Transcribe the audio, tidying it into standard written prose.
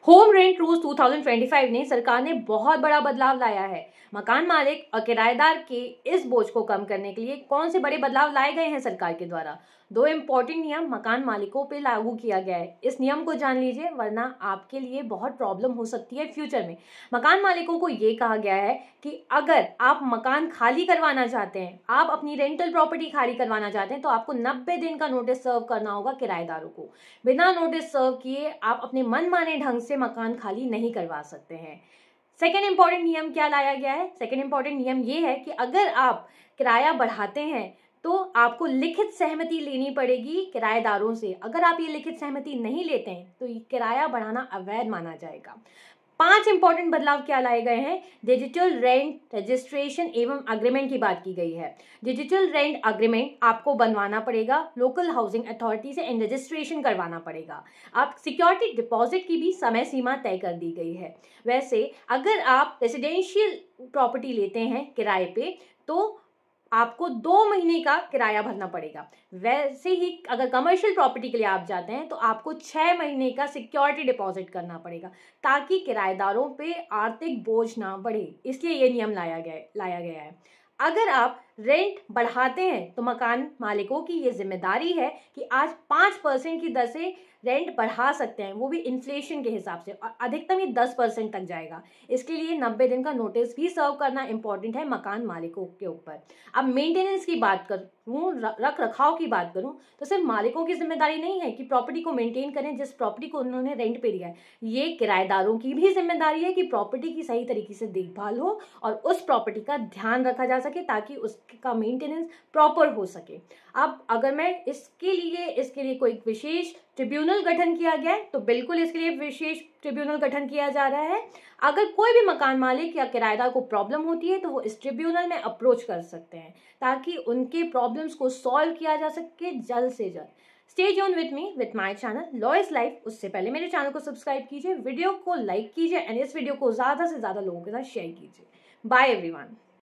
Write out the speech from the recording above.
Home rent rules 2025 ने सरकार ने बहुत बड़ा बदलाव लाया है। मकान मालिक और किराएदार के इस बोझ को कम करने के लिए कौन से बड़े बदलाव लाए गए हैं सरकार के द्वारा। 2 इम्पोर्टेंट नियम मकान मालिकों पे लागू किया गया है। इस नियम को जान लीजिए, वरना आपके लिए बहुत प्रॉब्लम हो सकती है फ्यूचर में। मकान मालिकों को ये कहा गया है कि अगर आप मकान खाली करवाना चाहते हैं, आप अपनी रेंटल प्रॉपर्टी खाली करवाना चाहते हैं, तो आपको 90 दिन का नोटिस सर्व करना होगा किराएदारों को। बिना नोटिस सर्व किए आप अपने मनमाने ढंग से मकान खाली नहीं करवा सकते हैं। सेकेंड इंपॉर्टेंट नियम क्या लाया गया है? सेकेंड इंपॉर्टेंट नियम ये है कि अगर आप किराया बढ़ाते हैं तो आपको लिखित सहमति लेनी पड़ेगी किराएदारों से। अगर आप ये लिखित सहमति नहीं लेते हैं तो किराया बढ़ाना अवैध माना जाएगा। 5 इंपॉर्टेंट बदलाव क्या लाए गए हैं? डिजिटल रेंट रजिस्ट्रेशन एवं अग्रीमेंट की बात की गई है। डिजिटल रेंट अग्रीमेंट आपको बनवाना पड़ेगा, लोकल हाउसिंग अथॉरिटी से एंड रजिस्ट्रेशन करवाना पड़ेगा। आप सिक्योरिटी डिपॉजिट की भी समय सीमा तय कर दी गई है। वैसे अगर आप रेसिडेंशियल प्रॉपर्टी लेते हैं किराए पे तो आपको 2 महीने का किराया भरना पड़ेगा। वैसे ही अगर कमर्शियल प्रॉपर्टी के लिए आप जाते हैं तो आपको 6 महीने का सिक्योरिटी डिपॉजिट करना पड़ेगा, ताकि किराएदारों पे आर्थिक बोझ ना बढ़े। इसलिए ये नियम लाया गया है। अगर आप रेंट बढ़ाते हैं तो मकान मालिकों की ये जिम्मेदारी है कि आज 5% की दर से रेंट बढ़ा सकते हैं, वो भी इन्फ्लेशन के हिसाब से, और अधिकतम ये 10% तक जाएगा। इसके लिए 90 दिन का नोटिस भी सर्व करना इंपॉर्टेंट है मकान मालिकों के ऊपर। अब मेंटेनेंस की बात करूँ, रख रखाव की बात करूँ, तो सिर्फ मालिकों की जिम्मेदारी नहीं है कि प्रॉपर्टी को मेंटेन करें जिस प्रॉपर्टी को उन्होंने रेंट पे दिया है। ये किराएदारों की भी जिम्मेदारी है कि प्रॉपर्टी की सही तरीके से देखभाल हो और उस प्रॉपर्टी का ध्यान रखा जा सके, ताकि उसका मेंटेनेंस प्रॉपर हो सके। अब अगर मैं इसके लिए कोई विशेष ट्रिब्यूनल गठन किया गया है तो बिल्कुल इसके लिए विशेष ट्रिब्यूनल गठन किया जा रहा है। अगर कोई भी मकान मालिक या किराएदार को प्रॉब्लम होती है तो वो इस ट्रिब्यूनल में अप्रोच कर सकते हैं, ताकि उनके प्रॉब्लम्स को सॉल्व किया जा सके जल्द से जल्द। Stay tune with me with my channel law is life. उससे पहले मेरे चैनल को सब्सक्राइब कीजिए, वीडियो को लाइक कीजिए एंड इस वीडियो को ज़्यादा से ज़्यादा लोगों के साथ शेयर कीजिए। Bye everyone.